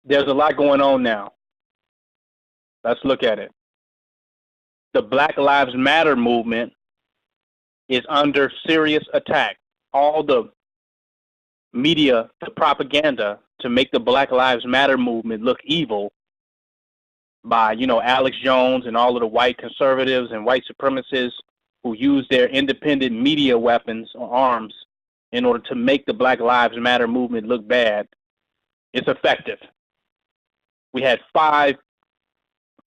There's a lot going on now. Let's look at it. The Black Lives Matter movement is under serious attack. All the media, the propaganda to make the Black Lives Matter movement look evil by, Alex Jones and all of the white conservatives and white supremacists who use their independent media weapons or arms in order to make the Black Lives Matter movement look bad. It's effective. We had 5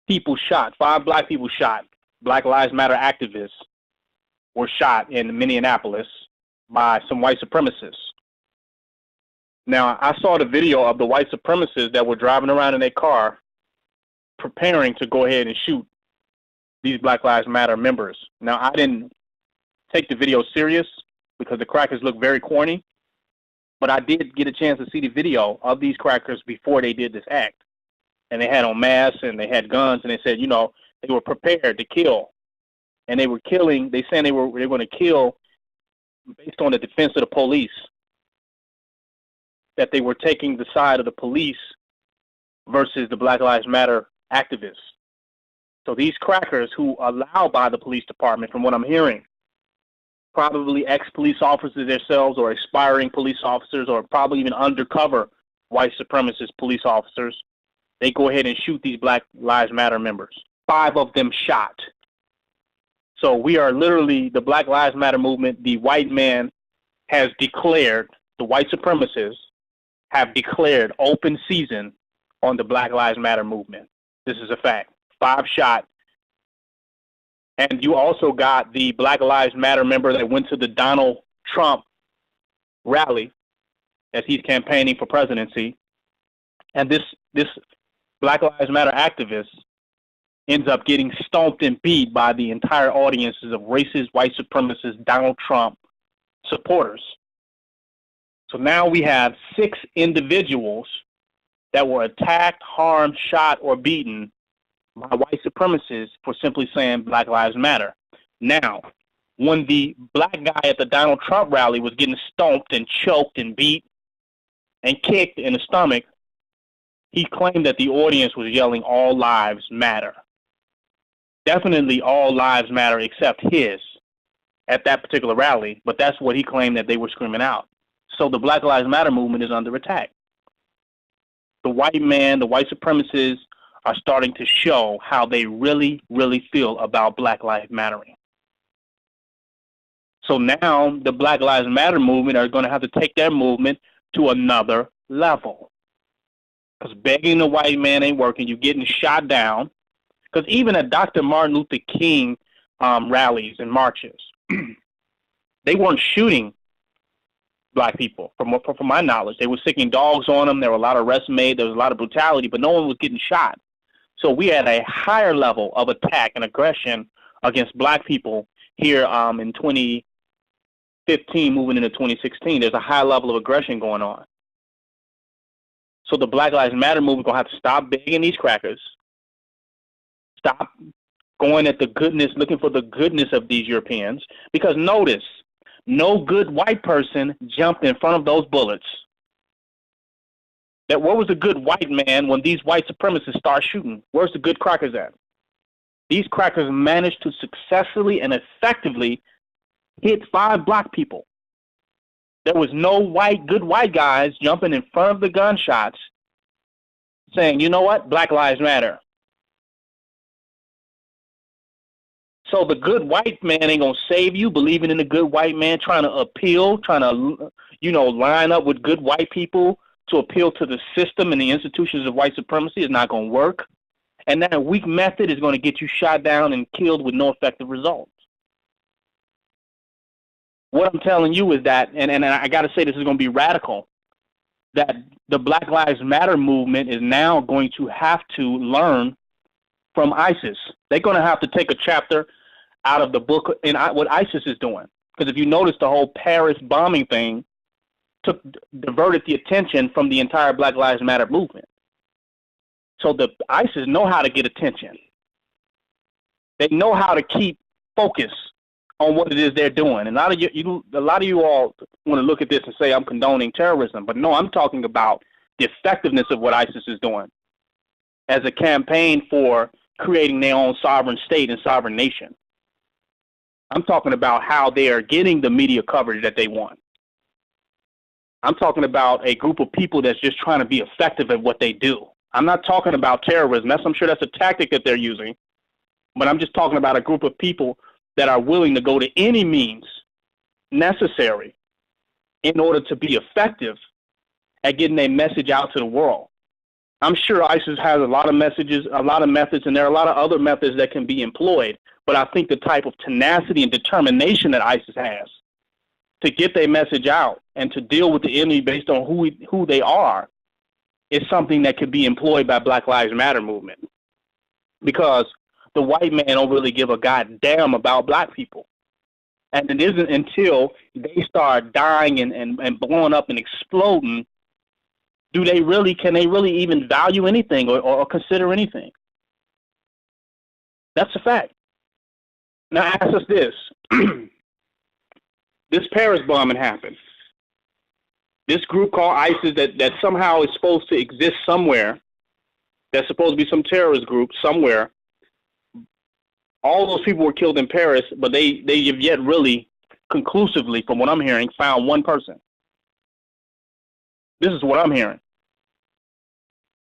people shot, 5 black people shot. Black Lives Matter activists were shot in Minneapolis by some white supremacists. Now, I saw the video of the white supremacists that were driving around in their car preparing to go ahead and shoot these Black Lives Matter members. Now, I didn't take the video serious because the crackers look very corny, but I did get a chance to see the video of these crackers before they did this act. And they had on masks and they had guns, and they said, they were prepared to kill. And they were killing, they said they were going to kill based on the defense of the police, that they were taking the side of the police versus the Black Lives Matter activists. So these crackers who are allowed by the police department, from what I'm hearing, probably ex-police officers themselves or aspiring police officers or probably even undercover white supremacist police officers, they go ahead and shoot these Black Lives Matter members. 5 of them shot. So we are literally, the Black Lives Matter movement, the white man has declared, the white supremacists have declared open season on the Black Lives Matter movement. This is a fact. 5 shot. And you also got the Black Lives Matter member that went to the Donald Trump rally as he's campaigning for presidency. And this Black Lives Matter activist ends up getting stomped and beat by the entire audiences of racist, white supremacist Donald Trump supporters. So now we have 6 individuals that were attacked, harmed, shot, or beaten by white supremacists for simply saying Black Lives Matter. Now, when the black guy at the Donald Trump rally was getting stomped and choked and beat and kicked in the stomach, he claimed that the audience was yelling, "All lives matter." Definitely all lives matter except his at that particular rally, but that's what he claimed that they were screaming out. So the Black Lives Matter movement is under attack. The white man, the white supremacists are starting to show how they really, really feel about Black Lives Mattering. So now the Black Lives Matter movement are going to have to take their movement to another level. Because begging the white man ain't working. You're getting shot down. Because even at Dr. Martin Luther King rallies and marches, they weren't shooting black people. From my knowledge, they were sticking dogs on them. There were a lot of arrests made. There was a lot of brutality, but no one was getting shot. So we had a higher level of attack and aggression against black people here in 2015, moving into 2016. There's a high level of aggression going on. So the Black Lives Matter movement going to have to stop begging these crackers. Stop going at the goodness, looking for the goodness of these Europeans. Because notice, no good white person jumped in front of those bullets. That what was the good white man when these white supremacists start shooting? Where's the good crackers at? These crackers managed to successfully and effectively hit 5 black people. There was no good white guys jumping in front of the gunshots saying, you know what, Black Lives Matter. So the good white man ain't going to save you, believing in the good white man, trying to appeal, trying to, line up with good white people to appeal to the system and the institutions of white supremacy is not going to work. And that weak method is going to get you shot down and killed with no effective results. What I'm telling you is that, and I got to say this is going to be radical, that the Black Lives Matter movement is now going to have to learn from ISIS. They're going to have to take a chapter out of the book in what ISIS is doing. Because if you notice, the whole Paris bombing thing diverted the attention from the entire Black Lives Matter movement. So the ISIS know how to get attention. They know how to keep focus on what it is they're doing. And a lot of you all want to look at this and say I'm condoning terrorism, but no, I'm talking about the effectiveness of what ISIS is doing as a campaign for creating their own sovereign state and sovereign nation. I'm talking about how they are getting the media coverage that they want. I'm talking about a group of people that's just trying to be effective at what they do. I'm not talking about terrorism. I'm sure that's a tactic that they're using. But I'm just talking about a group of people that are willing to go to any means necessary in order to be effective at getting a message out to the world. I'm sure ISIS has a lot of messages, a lot of methods, and there are a lot of other methods that can be employed. But I think the type of tenacity and determination that ISIS has to get their message out and to deal with the enemy based on who they are is something that could be employed by Black Lives Matter movement. Because the white man don't really give a goddamn about black people. And it isn't until they start dying and blowing up and exploding can they really even value anything or consider anything. That's a fact. Now ask us this. This Paris bombing happened. This group called ISIS that somehow is supposed to exist somewhere, that's supposed to be some terrorist group somewhere. All those people were killed in Paris, but they have yet really conclusively, from what I'm hearing, found one person. This is what I'm hearing.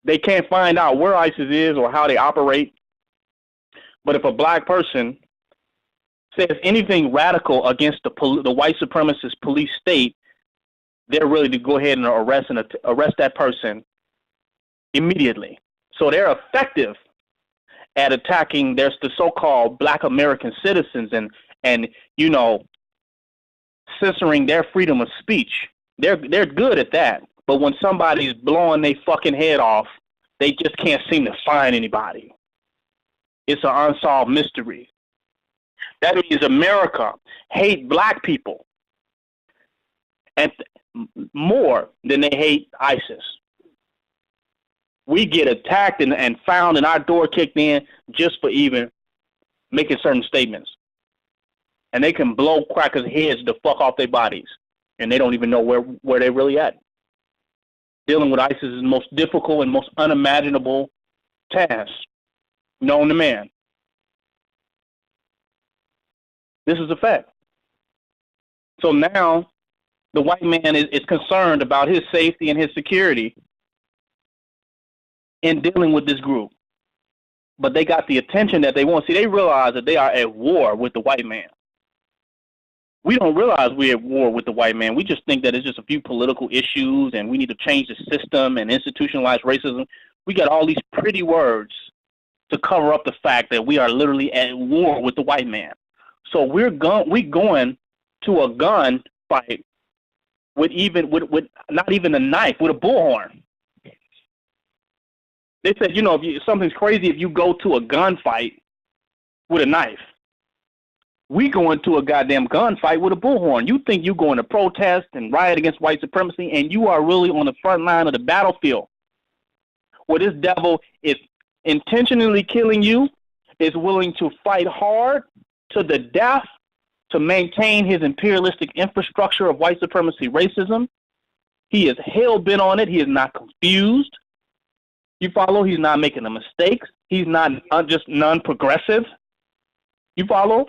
They can't find out where ISIS is or how they operate. But if a black person says anything radical against the white supremacist police state, they're ready to go ahead and arrest that person immediately. So they're effective at attacking the so-called black American citizens and censoring their freedom of speech. They're good at that. But when somebody's blowing their fucking head off, they just can't seem to find anybody. It's an unsolved mystery. That means America hate black people and more than they hate ISIS. We get attacked and found and our door kicked in just for even making certain statements. And they can blow crackers' heads the fuck off their bodies. And they don't even know where they're really at. Dealing with ISIS is the most difficult and most unimaginable task known to man. This is a fact. So now the white man is concerned about his safety and his security in dealing with this group. But they got the attention that they want. See, they realize that they are at war with the white man. We don't realize we're at war with the white man. We just think that it's just a few political issues and we need to change the system and institutionalize racism. We got all these pretty words to cover up the fact that we are literally at war with the white man. So we're going to a gun fight with not even a knife, with a bullhorn. They said, if something's crazy if you go to a gunfight with a knife. We go into a goddamn gunfight with a bullhorn. You think you're going to protest and riot against white supremacy, and you are really on the front line of the battlefield, where this devil is intentionally killing you, is willing to fight hard to the death to maintain his imperialistic infrastructure of white supremacy racism. He is hell-bent on it. He is not confused. You follow? He's not making a mistake. He's not just non-progressive. You follow?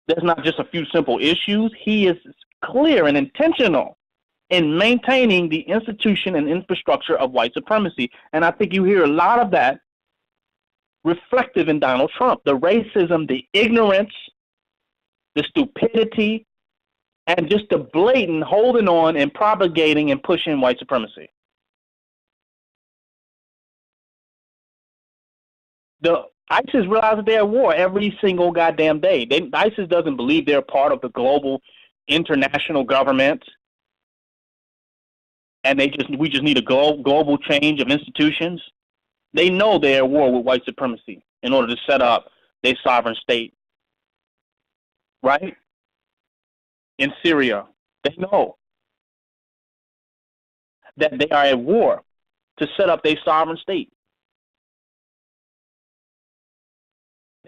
There's not just a few simple issues. He is clear and intentional in maintaining the institution and infrastructure of white supremacy. And I think you hear a lot of that reflective in Donald Trump. The racism, the ignorance, the stupidity, and just the blatant holding on and propagating and pushing white supremacy. The ISIS realizes they're at war every single goddamn day. ISIS doesn't believe they're part of the global international government, and we just need a global change of institutions. They know they're at war with white supremacy in order to set up their sovereign state. Right? In Syria, they know that they are at war to set up their sovereign state.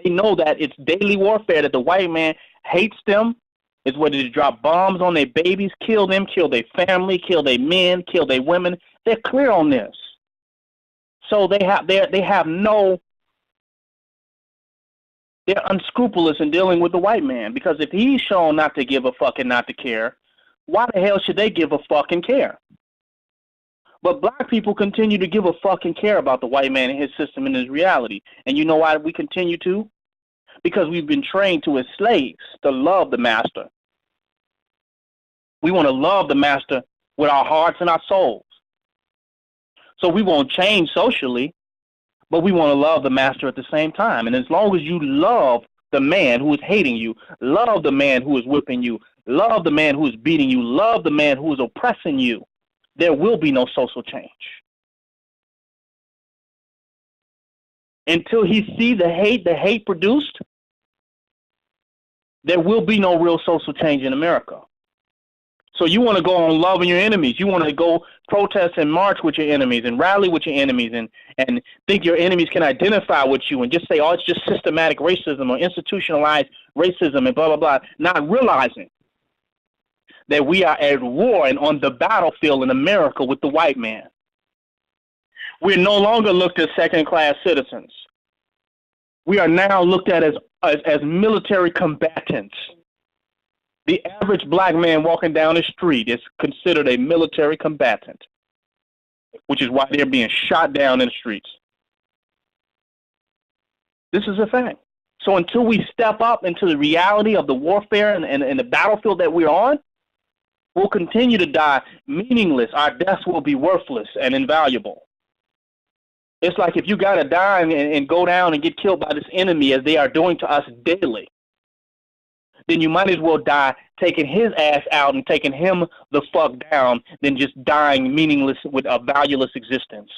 They know that it's daily warfare, that the white man hates them is ready to drop bombs on their babies, kill them, kill their family, kill their men, kill their women. They're clear on this. So they're unscrupulous in dealing with the white man, because if he's shown not to give a fuck and not to care, why the hell should they give a fuck and care? But black people continue to give a fuck and care about the white man and his system and his reality. And you know why we continue to? Because we've been trained to, as slaves, to love the master. We want to love the master with our hearts and our souls. So we won't change socially, but we want to love the master at the same time. And as long as you love the man who is hating you, love the man who is whipping you, love the man who is beating you, love the man who is oppressing you, there will be no social change. Until he see the hate produced, there will be no real social change in America. So you want to go on loving your enemies. You want to go protest and march with your enemies and rally with your enemies and think your enemies can identify with you and just say, oh, it's just systematic racism or institutionalized racism and blah, blah, blah, not realizing that we are at war and on the battlefield in America with the white man. We're no longer looked at second-class citizens. We are now looked at as military combatants. The average black man walking down the street is considered a military combatant, which is why they're being shot down in the streets. This is a fact. So until we step up into the reality of the warfare and the battlefield that we're on, we'll continue to die meaningless. Our deaths will be worthless and invaluable. It's like if you got to die and go down and get killed by this enemy as they are doing to us daily, then you might as well die taking his ass out and taking him the fuck down than just dying meaningless with a valueless existence.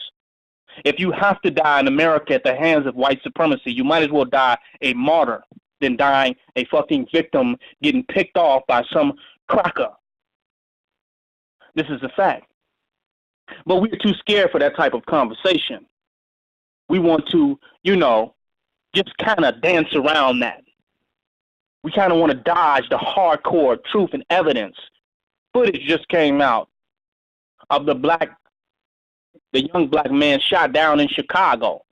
If you have to die in America at the hands of white supremacy, you might as well die a martyr than dying a fucking victim getting picked off by some cracker. This is a fact. But we're too scared for that type of conversation. We want to, just kind of dance around that. We kind of want to dodge the hardcore truth and evidence. Footage just came out of the young black man shot down in Chicago,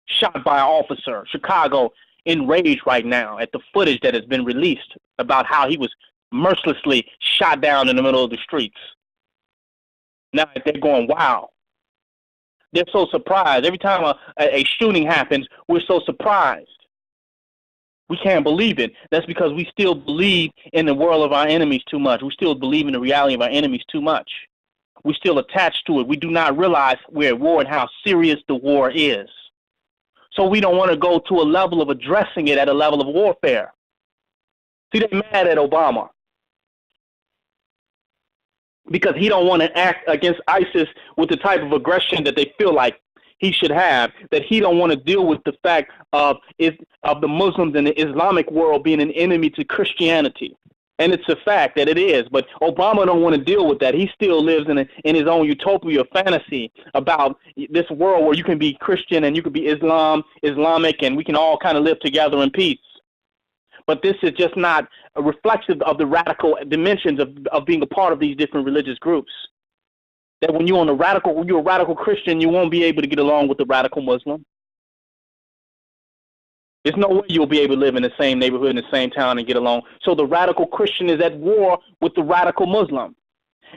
shot by an officer. Chicago enraged right now at the footage that has been released about how he was mercilessly shot down in the middle of the streets. Now they're going, wow. They're so surprised. Every time a shooting happens, we're so surprised. We can't believe it. That's because we still believe in the world of our enemies too much. We still believe in the reality of our enemies too much. We're still attached to it. We do not realize we're at war and how serious the war is. So we don't want to go to a level of addressing it at a level of warfare. See, they're mad at Obama because he don't want to act against ISIS with the type of aggression that they feel like he should have, that he don't want to deal with the fact of the Muslims and the Islamic world being an enemy to Christianity. And it's a fact that it is. But Obama don't want to deal with that. He still lives in his own utopia fantasy about this world where you can be Christian and you can be Islamic, and we can all kind of live together in peace. But this is just not reflexive of the radical dimensions of being a part of these different religious groups. That when you're a radical Christian, you won't be able to get along with the radical Muslim. There's no way you'll be able to live in the same neighborhood, in the same town, and get along. So the radical Christian is at war with the radical Muslim.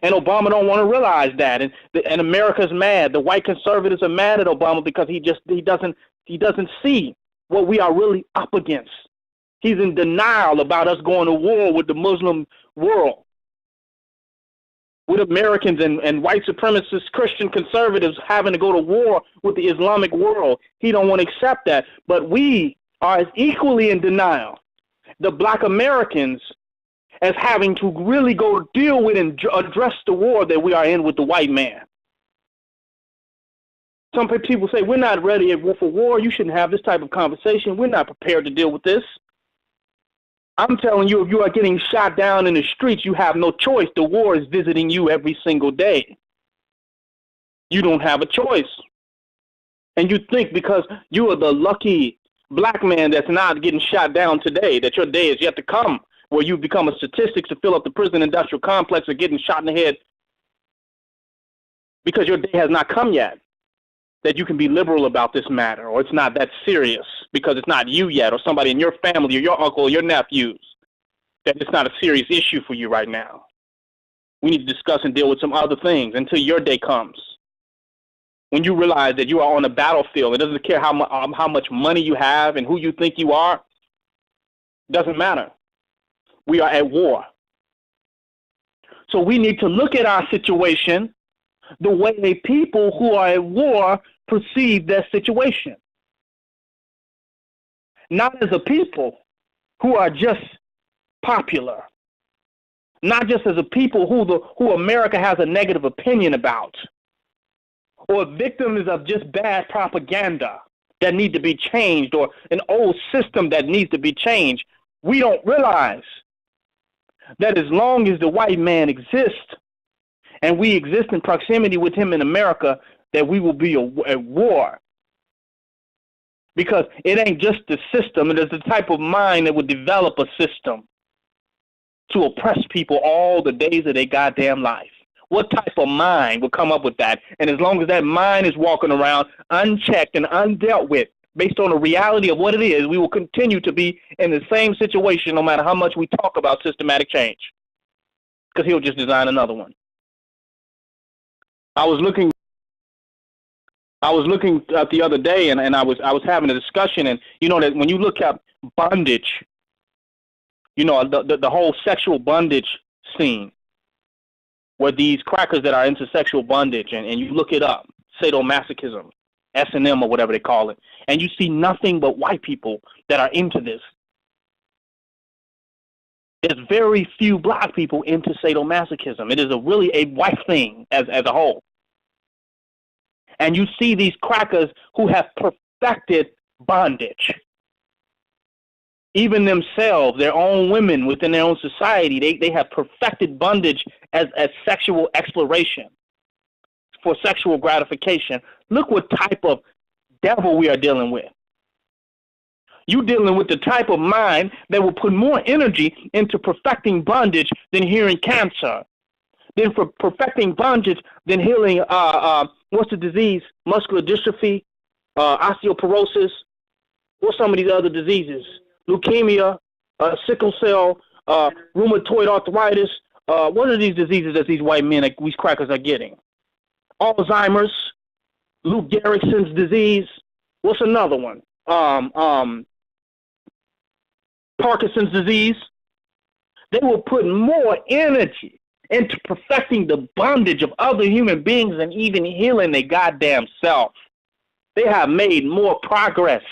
And Obama don't want to realize that. And America's mad. The white conservatives are mad at Obama because he doesn't see what we are really up against. He's in denial about us going to war with the Muslim world, with Americans and white supremacist Christian conservatives having to go to war with the Islamic world. He don't want to accept that. But we are as equally in denial, the black Americans, as having to really go deal with and address the war that we are in with the white man. Some people say, we're not ready for war. You shouldn't have this type of conversation. We're not prepared to deal with this. I'm telling you, if you are getting shot down in the streets, you have no choice. The war is visiting you every single day. You don't have a choice. And you think because you are the lucky black man that's not getting shot down today, that your day is yet to come, where you become a statistic to fill up the prison industrial complex or getting shot in the head because your day has not come yet, that you can be liberal about this matter, or it's not that serious because it's not you yet, or somebody in your family or your uncle or your nephews, that it's not a serious issue for you right now. We need to discuss and deal with some other things until your day comes. When you realize that you are on a battlefield, it doesn't care how much money you have and who you think you are. It doesn't matter. We are at war. So we need to look at our situation the way people who are at war perceive their situation. Not as a people who are just popular. Not just as a people who America has a negative opinion about, or victims of just bad propaganda that need to be changed, or an old system that needs to be changed. We don't realize that as long as the white man exists and we exist in proximity with him in America, that we will be at war. Because it ain't just the system, it is the type of mind that would develop a system to oppress people all the days of their goddamn life. What type of mind would come up with that? And as long as that mind is walking around unchecked and undealt with, based on the reality of what it is, we will continue to be in the same situation no matter how much we talk about systematic change. Because he'll just design another one. I was looking at the other day, and I was having a discussion, and you know that when you look at bondage, you know, the whole sexual bondage scene, where these crackers that are into sexual bondage, and you look it up, sadomasochism, S&M or whatever they call it, and you see nothing but white people that are into this. There's very few black people into sadomasochism. It is really a white thing as a whole. And you see these crackers who have perfected bondage. Even themselves, their own women within their own society, they have perfected bondage as sexual exploration for sexual gratification. Look what type of devil we are dealing with. You're dealing with the type of mind that will put more energy into perfecting bondage than healing cancer, than for perfecting bondage than healing, what's the disease? Muscular dystrophy, osteoporosis. What's some of these other diseases? Leukemia, sickle cell, rheumatoid arthritis. What are these diseases that these white men, these crackers, are getting? Alzheimer's, Lou Gehrig's disease. What's another one? Parkinson's disease. They will put more energy into perfecting the bondage of other human beings than even healing their goddamn self. They have made more progress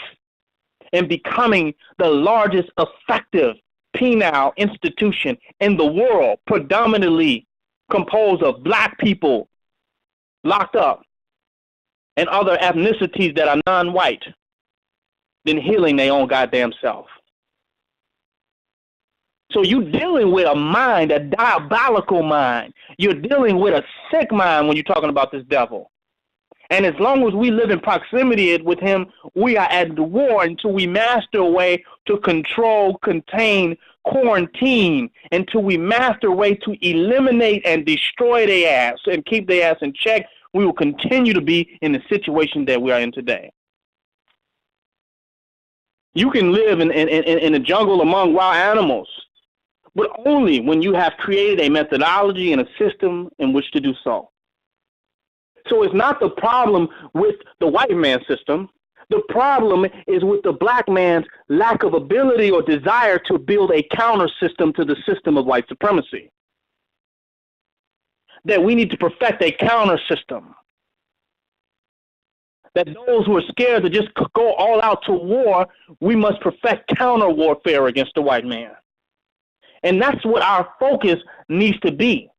in becoming the largest effective penal institution in the world, predominantly composed of black people locked up and other ethnicities that are non-white, than healing their own goddamn self. So you're dealing with a mind, a diabolical mind. You're dealing with a sick mind when you're talking about this devil. And as long as we live in proximity with him, we are at the war until we master a way to control, contain, quarantine, until we master a way to eliminate and destroy their ass and keep their ass in check. We will continue to be in the situation that we are in today. You can live in a jungle among wild animals, but only when you have created a methodology and a system in which to do so. So it's not the problem with the white man system. The problem is with the black man's lack of ability or desire to build a counter system to the system of white supremacy. That we need to perfect a counter system. That those who are scared to just go all out to war, we must perfect counter warfare against the white man. And that's what our focus needs to be.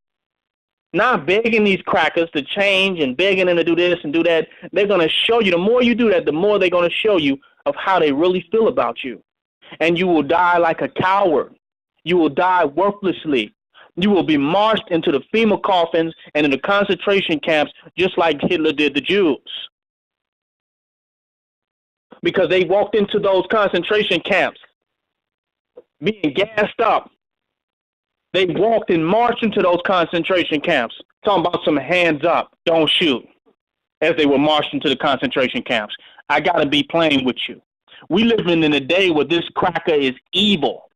Not begging these crackers to change and begging them to do this and do that. They're going to show you, the more you do that, the more they're going to show you of how they really feel about you. And you will die like a coward. You will die worthlessly. You will be marched into the FEMA coffins and in the concentration camps just like Hitler did the Jews. Because they walked into those concentration camps being gassed up They walked and marched into those concentration camps, talking about some hands up, don't shoot, as they were marched into the concentration camps. I got to be plain with you. We living in a day where this cracker is evil.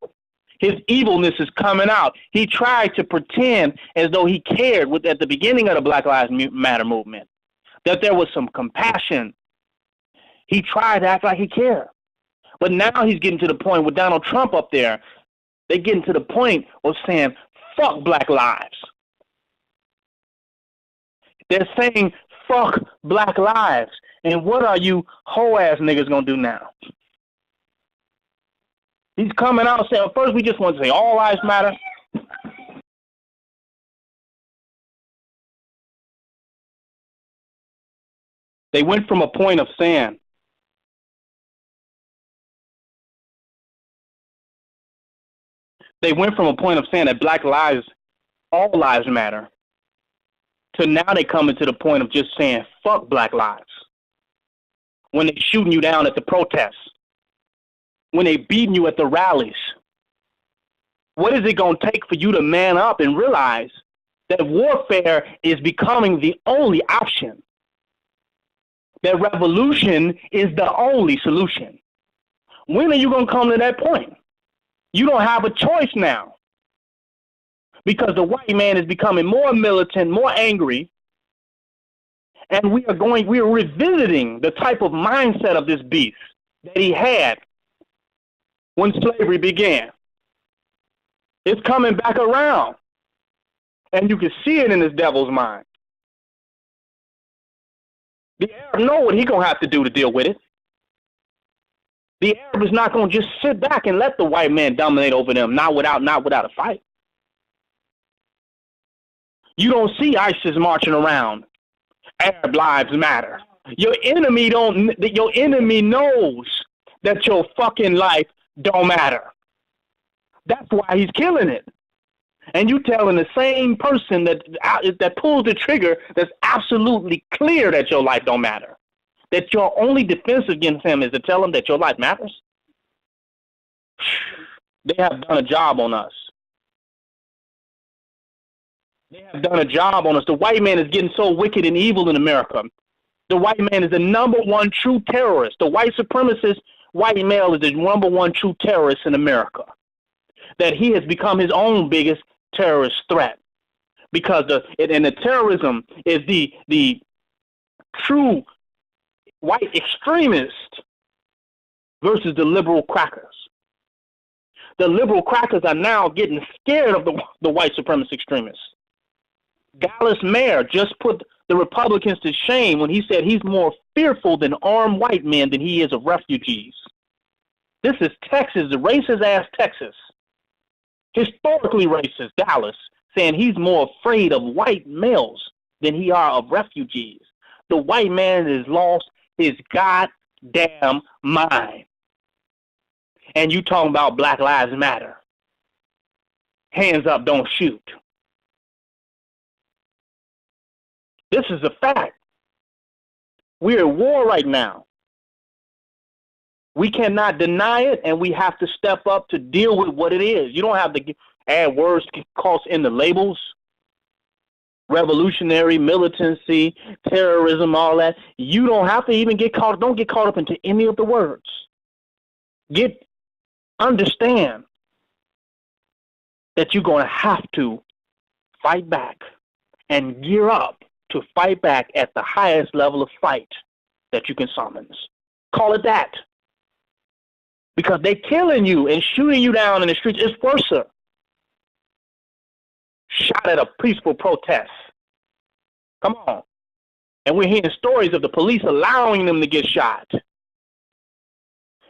His evilness is coming out. He tried to pretend as though he cared at the beginning of the Black Lives Matter movement, that there was some compassion. He tried to act like he cared. But now he's getting to the point with Donald Trump up there, they're getting to the point of saying, fuck Black lives. They're saying, fuck Black lives. And what are you hoe-ass niggas going to do now? He's coming out saying, first we just want to say all lives matter. They went from a point of saying, that Black lives, all lives matter, to now they coming to the point of just saying, fuck Black lives. When they shooting you down at the protests, when they beating you at the rallies, what is it going to take for you to man up and realize that warfare is becoming the only option? That revolution is the only solution. When are you going to come to that point? You don't have a choice now, because the white man is becoming more militant, more angry, and we are revisiting the type of mindset of this beast that he had when slavery began. It's coming back around, and you can see it in this devil's mind. The Arab know what he's going to have to do to deal with it. The Arab is not going to just sit back and let the white man dominate over them, not without a fight. You don't see ISIS marching around. Arab lives matter. Your enemy knows that your fucking life don't matter. That's why he's killing it. And you telling the same person that pulls the trigger that's absolutely clear that your life don't matter, that your only defense against him is to tell him that your life matters. They have done a job on us. They have done a job on us. The white man is getting so wicked and evil in America. The white man is the number one true terrorist. The white supremacist white male is the number one true terrorist in America. That he has become his own biggest terrorist threat. Because the terrorism is the true white extremist versus the liberal crackers. The liberal crackers are now getting scared of the white supremacist extremists. Dallas Mayer just put the Republicans to shame when he said he's more fearful than armed white men than he is of refugees. This is Texas, the racist ass Texas. Historically racist Dallas, saying he's more afraid of white males than he are of refugees. The white man has lost his goddamn mind. And you talking about Black Lives Matter. Hands up, don't shoot. This is a fact. We're at war right now. We cannot deny it, and we have to step up to deal with what it is. You don't have to add words cost in the labels. Revolutionary, militancy, terrorism, all that. You don't have to even don't get caught up into any of the words. Understand that you're going to have to fight back and gear up to fight back at the highest level of fight that you can summons. Call it that. Because they're killing you and shooting you down in the streets. It's worse. Shot at a peaceful protest. Come on. And we're hearing stories of the police allowing them to get shot.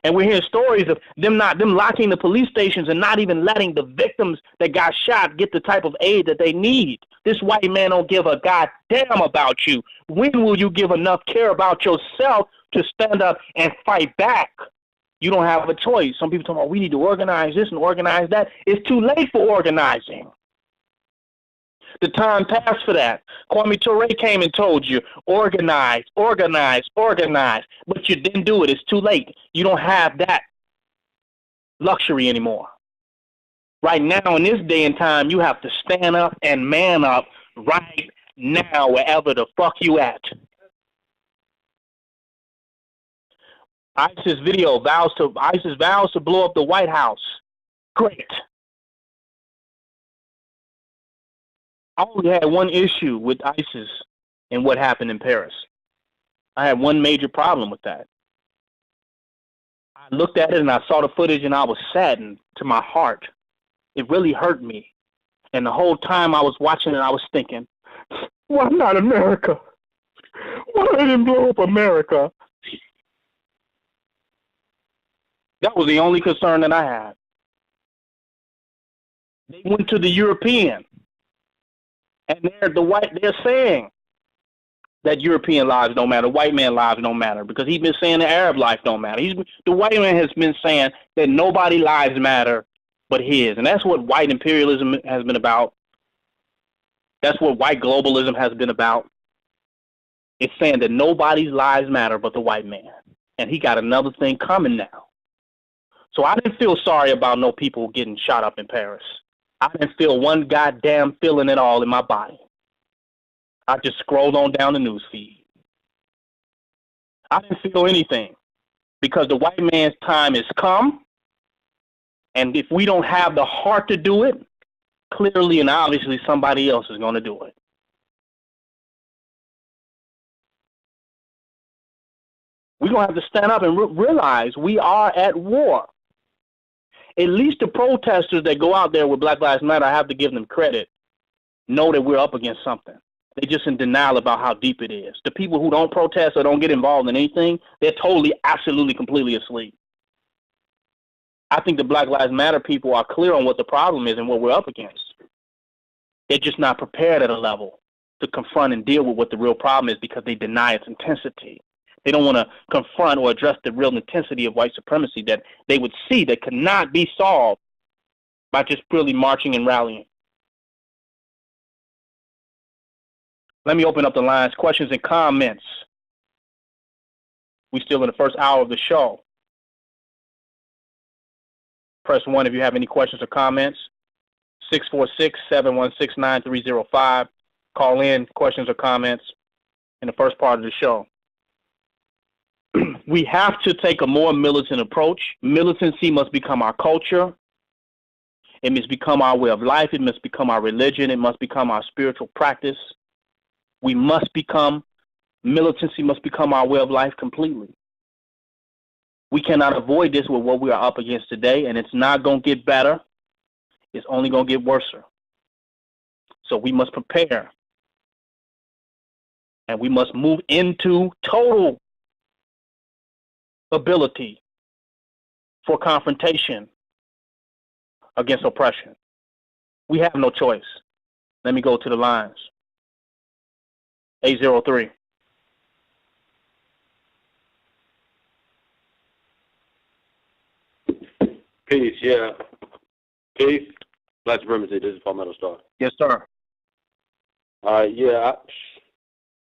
And we're hearing stories of them locking the police stations and not even letting the victims that got shot get the type of aid that they need. This white man don't give a goddamn about you. When will you give enough care about yourself to stand up and fight back? You don't have a choice. Some people talk about we need to organize this and organize that. It's too late for organizing. The time passed for that. Kwame Ture came and told you, organize, organize, organize. But you didn't do it. It's too late. You don't have that luxury anymore. Right now, in this day and time, you have to stand up and man up right now, wherever the fuck you at. ISIS vows to blow up the White House. Great. I only had one issue with ISIS and what happened in Paris. I had one major problem with that. I looked at it and I saw the footage and I was saddened to my heart. It really hurt me. And the whole time I was watching it, I was thinking, why not America? Why didn't blow up America? That was the only concern that I had. They went to the European, and they're saying that European lives don't matter, white man lives don't matter, because he's been saying the Arab life don't matter. The white man has been saying that nobody's lives matter but his, and that's what white imperialism has been about. That's what white globalism has been about. It's saying that nobody's lives matter but the white man, and he got another thing coming now. So I didn't feel sorry about no people getting shot up in Paris. I didn't feel one goddamn feeling at all in my body. I just scrolled on down the news feed. I didn't feel anything because the white man's time has come. And if we don't have the heart to do it, clearly and obviously somebody else is going to do it. We're going to have to stand up and realize we are at war. At least the protesters that go out there with Black Lives Matter, I have to give them credit, know that we're up against something. They're just in denial about how deep it is. The people who don't protest or don't get involved in anything, they're totally, absolutely, completely asleep. I think the Black Lives Matter people are clear on what the problem is and what we're up against. They're just not prepared at a level to confront and deal with what the real problem is because they deny its intensity. They don't want to confront or address the real intensity of white supremacy that they would see that cannot be solved by just purely marching and rallying. Let me open up the lines. Questions and comments. We're still in the first hour of the show. Press 1 if you have any questions or comments. 646-716-9305. Call in, questions or comments in the first part of the show. We have to take a more militant approach. Militancy must become our culture. It must become our way of life. It must become our religion. It must become our spiritual practice. We must become, militancy must become our way of life completely. We cannot avoid this with what we are up against today, and it's not going to get better. It's only going to get worse. So we must prepare. And we must move into total ability for confrontation against oppression. We have no choice. Let me go to the lines. 803. Peace, yeah. Peace. Black Supremacy, this is Palmetto Star. Yes, sir. Yeah,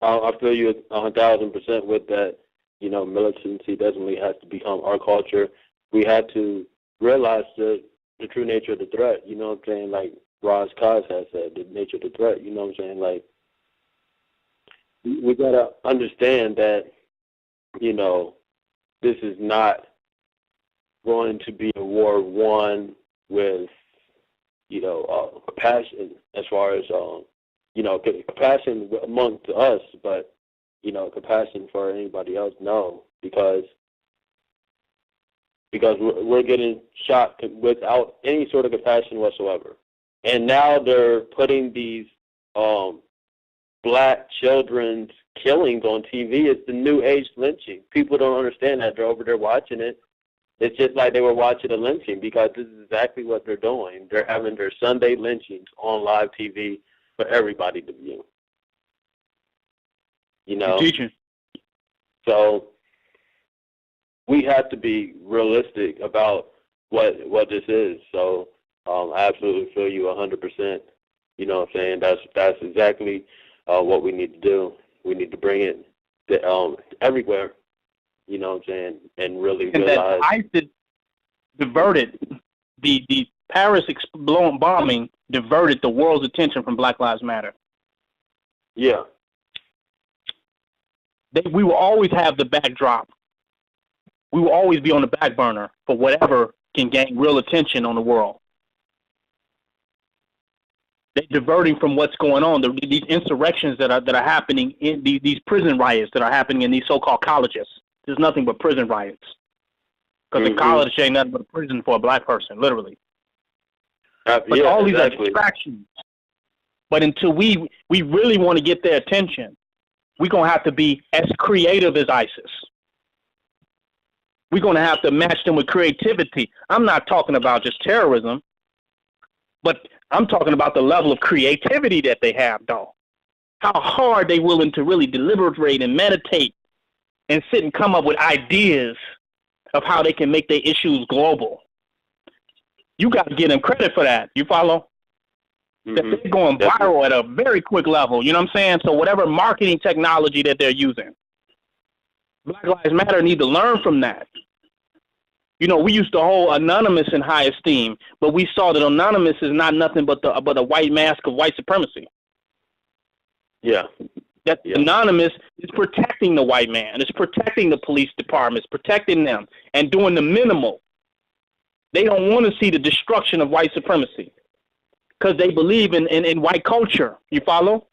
I feel you 1,000% with that. You know, militancy definitely has to become our culture. We had to realize the true nature of the threat, you know what I'm saying? Like Roz Kaz has said, the nature of the threat, you know what I'm saying? Like, we got to understand that, you know, this is not going to be a war won with, you know, compassion as far as, you know, compassion amongst us, but, you know, compassion for anybody else, no, because we're getting shot without any sort of compassion whatsoever. And now they're putting these black children's killings on TV. It's the new age lynching. People don't understand that. They're over there watching it. It's just like they were watching a lynching because this is exactly what they're doing. They're having their Sunday lynchings on live TV for everybody to view. You know? Teaching. So we have to be realistic about what this is. So I absolutely feel you 100%. You know what I'm saying? That's exactly what we need to do. We need to bring it to, everywhere. You know what I'm saying? And really realize. And that ISIS diverted the Paris bombing diverted the world's attention from Black Lives Matter. Yeah. We will always have the backdrop. We will always be on the back burner for whatever can gain real attention on the world. They're diverting from what's going on. These insurrections that are happening in these prison riots that are happening in these so-called colleges. There's nothing but prison riots. Because the college ain't nothing but a prison for a black person, literally. But yeah, all these exactly. are distractions. But until we really want to get their attention, we're going to have to be as creative as ISIS. We're going to have to match them with creativity. I'm not talking about just terrorism, but I'm talking about the level of creativity that they have, though. How hard they willing to really deliberate and meditate and sit and come up with ideas of how they can make their issues global. You got to give them credit for that. You follow? That they're going viral at a very quick level. You know what I'm saying? So whatever marketing technology that they're using, Black Lives Matter need to learn from that. You know, we used to hold Anonymous in high esteem, but we saw that Anonymous is not nothing but a white mask of white supremacy. Yeah. That Anonymous is protecting the white man. It's protecting the police departments, protecting them, and doing the minimal. They don't want to see the destruction of white supremacy because they believe in white culture. You follow?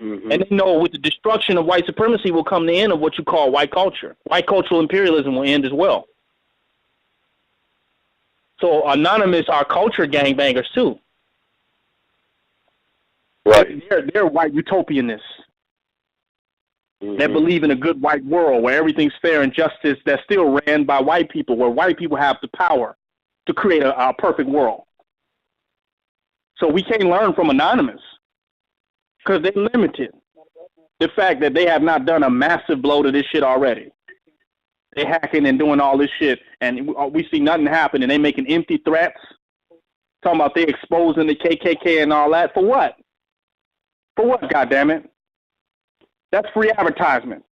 And they know with the destruction of white supremacy will come the end of what you call white culture. White cultural imperialism will end as well. So Anonymous are culture gangbangers too. Right. They're white utopianists. They believe in a good white world where everything's fair and justice that's still ran by white people, where white people have the power to create a perfect world. So we can't learn from Anonymous because they're limited. The fact that they have not done a massive blow to this shit already. They're hacking and doing all this shit, and we see nothing happen, and they making empty threats, talking about they exposing the KKK and all that. For what? For what, goddammit? That's free advertisement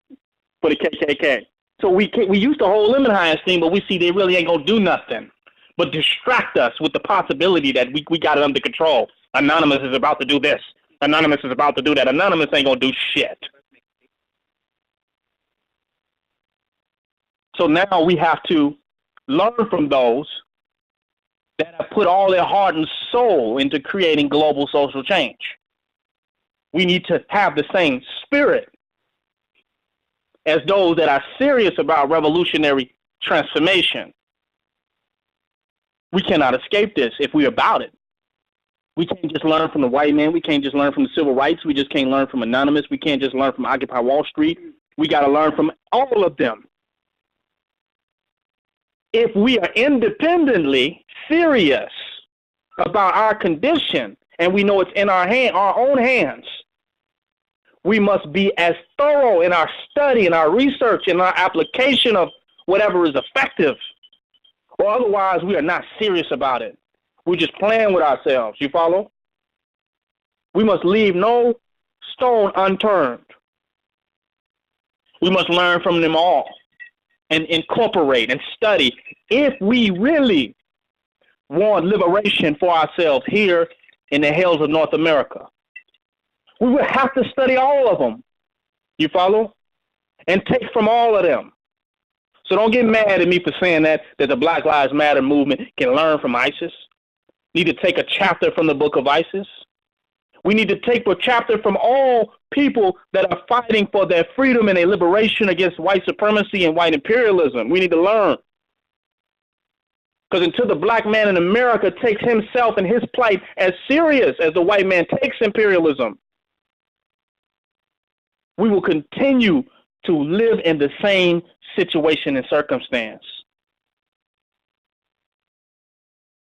for the KKK. So we used to hold them in high esteem, but we see they really ain't gonna do nothing but distract us with the possibility that we got it under control. Anonymous is about to do this. Anonymous is about to do that. Anonymous ain't gonna do shit. So now we have to learn from those that have put all their heart and soul into creating global social change. We need to have the same spirit as those that are serious about revolutionary transformation. We cannot escape this if we're about it. We can't just learn from the white man. We can't just learn from the civil rights. We just can't learn from Anonymous. We can't just learn from Occupy Wall Street. We got to learn from all of them. If we are independently serious about our condition and we know it's in our own hands, we must be as thorough in our study and our research and our application of whatever is effective, or otherwise we are not serious about it. We're just playing with ourselves. You follow? We must leave no stone unturned. We must learn from them all and incorporate and study if we really want liberation for ourselves here in the hills of North America. We would have to study all of them. You follow? And take from all of them. So don't get mad at me for saying that the Black Lives Matter movement can learn from ISIS. Need to take a chapter from the book of ISIS. We need to take a chapter from all people that are fighting for their freedom and their liberation against white supremacy and white imperialism. We need to learn. Because until the black man in America takes himself and his plight as serious as the white man takes imperialism, we will continue to live in the same situation and circumstance.